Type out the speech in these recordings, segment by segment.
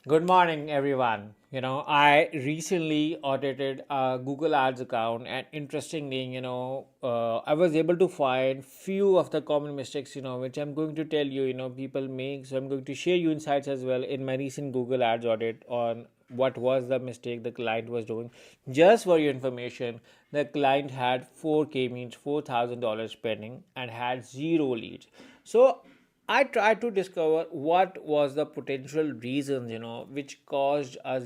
Good morning, everyone. I recently audited a Google Ads account, and interestingly, I was able to find few of the common mistakes, which I'm going to tell you, people make. So I'm going to share you insights as well in my recent Google Ads audit on what was the mistake the client was doing. Just for your information, the client had 4K, means $4,000 spending, and had zero leads. So I tried to discover what was the potential reasons, which caused a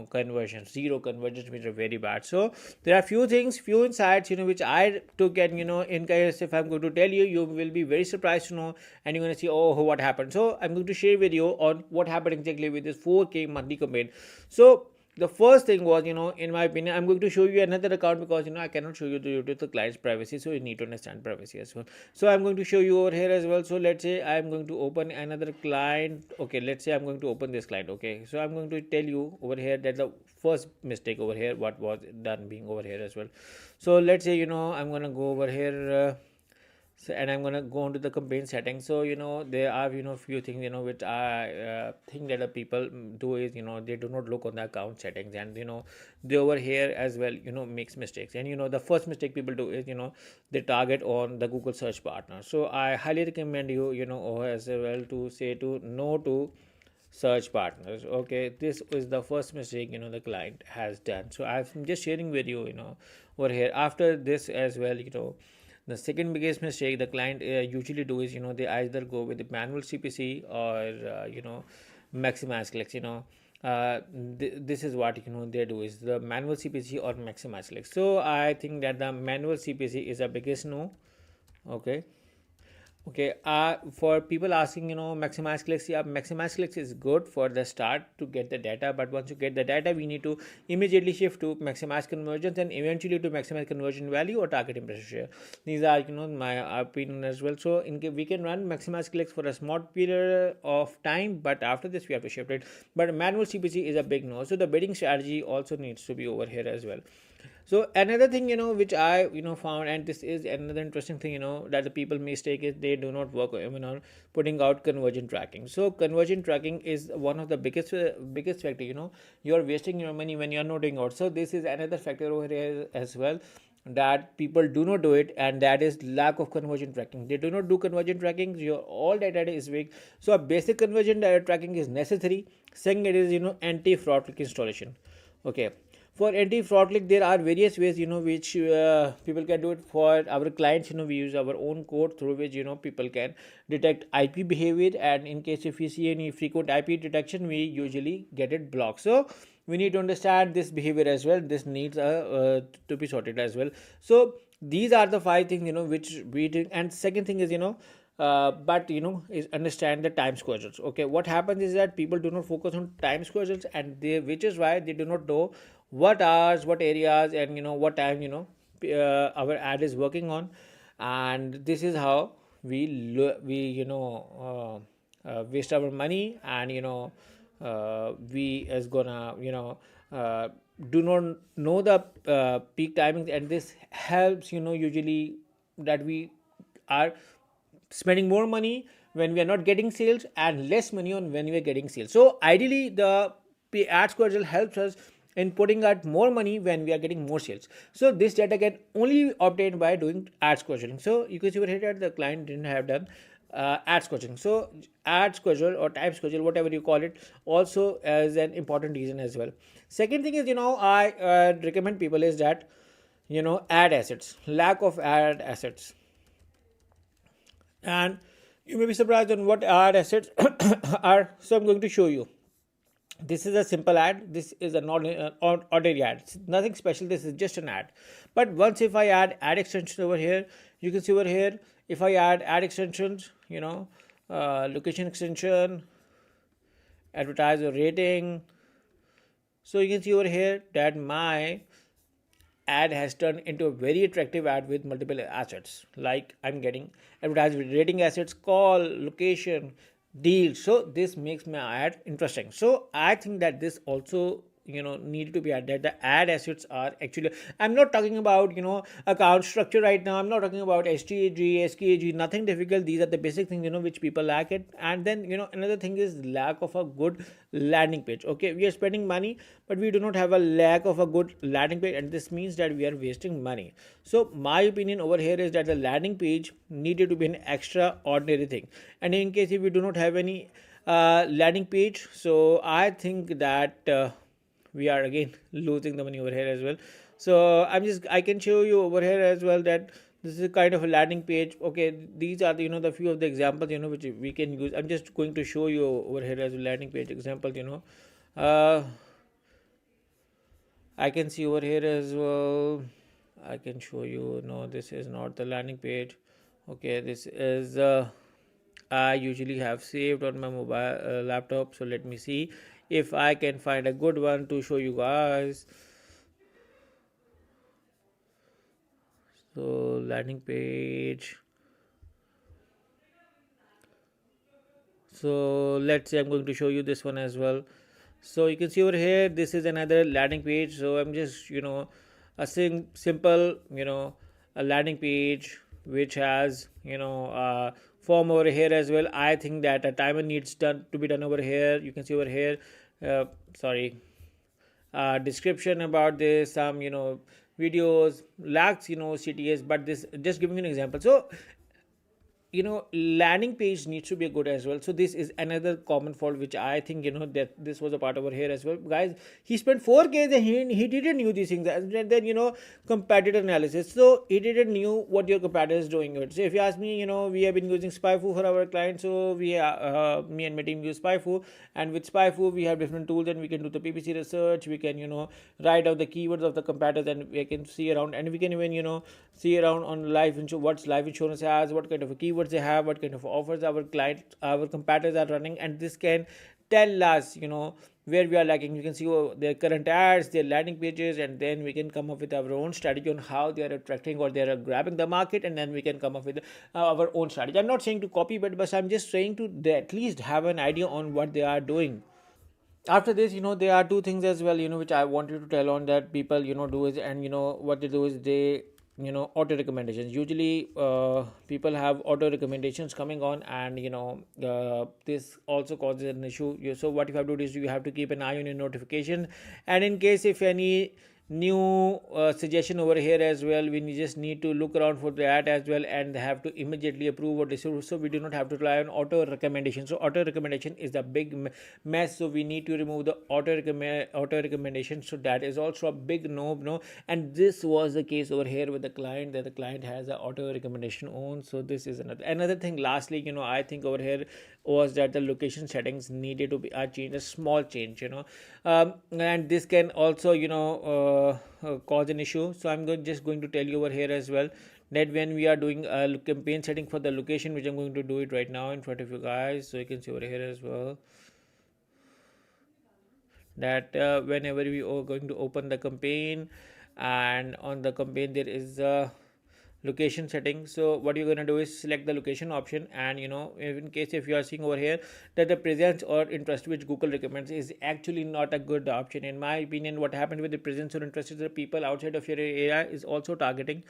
conversion. Zero conversions, which are very bad. So there are few things, few insights, which I took, and in case if I'm going to tell you, you will be very surprised to know, and you're going to see, oh, what happened. So I'm going to share with you on what happened exactly with this 4K monthly campaign. So the first thing was, in my opinion, I'm going to show you another account because I cannot show you due to the client's privacy, so you need to understand privacy as well. So I'm going to show you over here as well. So let's say I'm going to open another client. Okay, let's say I'm going to open this client. Okay, so I'm going to tell you over here that the first mistake over here, what was done being over here as well. So let's say, I'm going to go over here. So, and I'm gonna go into the campaign settings. So there are few things which I think that the people do is they do not look on the account settings, and they over here as well makes mistakes. And the first mistake people do is they target on the Google search partner. So I highly recommend you as well to say to no to search partners. Okay, this is the first mistake the client has done. So I'm just sharing with you over here. After this as well, the second biggest mistake the client usually do is they either go with the manual CPC or maximize clicks. This is what they do is the manual CPC or maximize clicks. So I think that the manual CPC is the biggest no. Okay. Okay, for people asking, maximize clicks, yeah, maximize clicks is good for the start to get the data, but once you get the data, we need to immediately shift to maximize conversions and eventually to maximize conversion value or target impression share. These are, my opinion as well. So we can run maximize clicks for a small period of time, but after this we have to shift it. But manual CPC is a big no. So the bidding strategy also needs to be over here as well. So another thing which I found, and this is another interesting thing that the people mistake is they do not work even on putting out conversion tracking. So conversion tracking is one of the biggest factor. You're wasting your money when you're not doing out. So this is another factor over here as well, that people do not do it, and that is lack of conversion tracking. They do not do conversion tracking. Your all data is weak. So a basic conversion data tracking is necessary. Second, it is anti-fraud installation. Okay, for anti-fraud click there are various ways which people can do it. For our clients we use our own code through which people can detect IP behavior, and in case if we see any frequent IP detection, we usually get it blocked. So we need to understand this behavior as well. This needs to be sorted as well. So these are the five things which we did. And second thing is but is understand the time squares. Okay, what happens is that people do not focus on time squares, and they, which is why they do not know what hours, what areas, and what time our ad is working on. And this is how we waste our money, and we is gonna do not know the peak timings, and this helps usually that we are spending more money when we are not getting sales and less money on when we are getting sales. So ideally the ad squared helps us in putting out more money when we are getting more sales. So this data can only be obtained by doing ad squaring. So you can see over here that the client didn't have done ad squaring. So ad schedule or time schedule, whatever you call it, also as an important reason as well. Second thing is I recommend people is that ad assets, lack of ad assets. And you may be surprised on what ad assets are. So I'm going to show you. This is a simple ad. This is a not ordinary ad. It's nothing special. This is just an ad. But once if I add ad extensions over here, you can see over here, if I add ad extensions, location extension, advertiser rating. So you can see over here that my ad has turned into a very attractive ad with multiple assets, like I'm getting advertised with rating assets, call, location, deal. So this makes my ad interesting. So I think that this also need to be added. The ad assets are actually, I'm not talking about account structure right now. I'm not talking about STAG, SKAG, nothing difficult. These are the basic things which people lack it. And then another thing is lack of a good landing page. Okay, we are spending money, but we do not have a lack of a good landing page, and this means that we are wasting money. So my opinion over here is that the landing page needed to be an extraordinary thing. And in case if we do not have any landing page, so I think that we are again losing the money over here as well. So I can show you over here as well that this is a kind of a landing page. Okay, these are the few of the examples which we can use. I'm just going to show you over here as a landing page example. uh, I can see over here as well. I can show you. No, this is not the landing page. Okay, this is I usually have saved on my mobile laptop. So let me see if I can find a good one to show you guys. So landing page. So let's say I'm going to show you this one as well. So you can see over here, this is another landing page. So I'm just a simple a landing page which has form over here as well. I think that a timer needs to be done over here. You can see over here, sorry, description about this, some videos lacks CTS, but this just giving you an example. So landing page needs to be good as well. So this is another common fault which I think that this was a part over here as well, guys. He spent 4K and he didn't knew these things. And then competitor analysis, so he didn't knew what your competitor is doing it. So if you ask me, we have been using SpyFu for our clients. So we me and my team use SpyFu, and with SpyFu we have different tools, and we can do the PPC research. We can write out the keywords of the competitors, and we can see around, and we can even see around on life insurance, what's life insurance has, what kind of a keywords they have, what kind of offers our competitors are running, and this can tell us where we are lacking. You can see their current ads, their landing pages, and then we can come up with our own strategy on how they are attracting or they are grabbing the market, and then we can come up with our own strategy. I'm not saying to copy, but I'm just saying to at least have an idea on what they are doing. After this, there are two things as well which I want you to tell on that people do is, and what they do is they auto recommendations. Usually people have auto recommendations coming on, and this also causes an issue. So what you have to do is you have to keep an eye on your notification, and in case if any new suggestion over here as well, we just need to look around for that as well, and have to immediately approve or disapprove, so we do not have to rely on auto recommendation. So auto recommendation is a big mess, so we need to remove the auto recommendation. So that is also a big no, and this was the case over here with the client, that the client has an auto recommendation on. So this is another thing. Lastly, I think over here was that the location settings needed to be changed, a small change, and this can also cause an issue. So I'm just going to tell you over here as well that when we are doing a campaign setting for the location, which I'm going to do it right now in front of you guys, so you can see over here as well that whenever we are going to open the campaign, and on the campaign there is a location setting. So what you're going to do is select the location option, and in case if you are seeing over here that the presence or interest which Google recommends is actually not a good option. In my opinion, what happened with the presence or interest is the people outside of your area is also targeting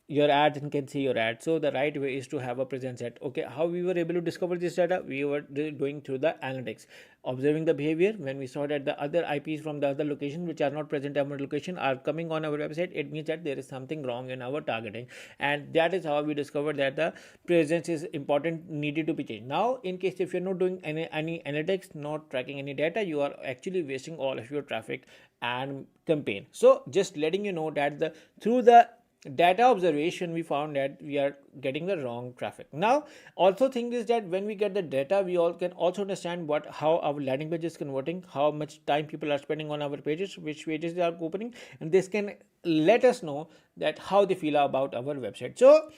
your ads and can see your ad. So the right way is to have a presence set. Okay, how we were able to discover this data? We were doing through the analytics, observing the behavior. When we saw that the other IPs from the other location which are not present in our location are coming on our website, it means that there is something wrong in our targeting, and that is how we discovered that the presence is important, needed to be changed. Now in case if you're not doing any analytics, not tracking any data, you are actually wasting all of your traffic and campaign. So just letting you know that through the data observation we found that we are getting the wrong traffic. Now also thing is that when we get the data, we all can also understand how our landing page is converting, how much time people are spending on our pages, which pages they are opening, and this can let us know that how they feel about our website. So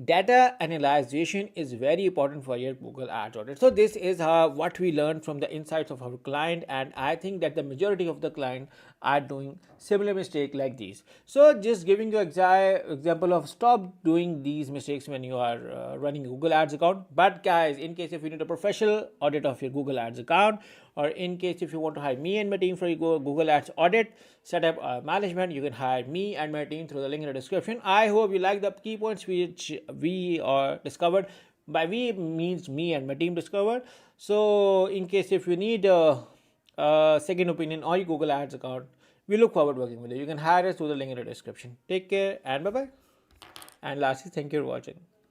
data analyzation is very important for your Google Ads audit. So this is what we learned from the insights of our client, and I think that the majority of the client are doing similar mistake like these. So just giving you example of stop doing these mistakes when you are running a Google Ads account. But guys, in case if you need a professional audit of your Google Ads account, or in case if you want to hire me and my team for your Google Ads audit setup management, you can hire me and my team through the link in the description. I hope you like the key points which we discovered. By we means me and my team discovered. So in case if you need a second opinion on your Google Ads account, we look forward to working with you. You can hire us through the link in the description. Take care and bye bye. And lastly, thank you for watching.